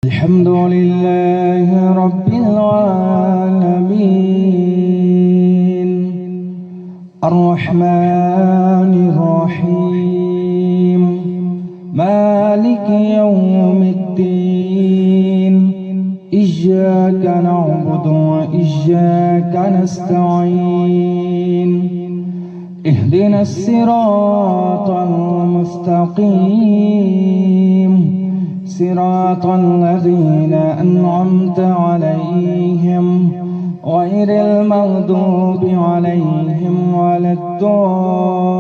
الحمد لله رب العالمين الرحمن الرحيم مالك يوم الدين إياك نعبد وإياك نستعين اهدنا الصراط المستقيم صراط الذين أنعمت عليهم غير المغضوب عليهم ولا الضالين.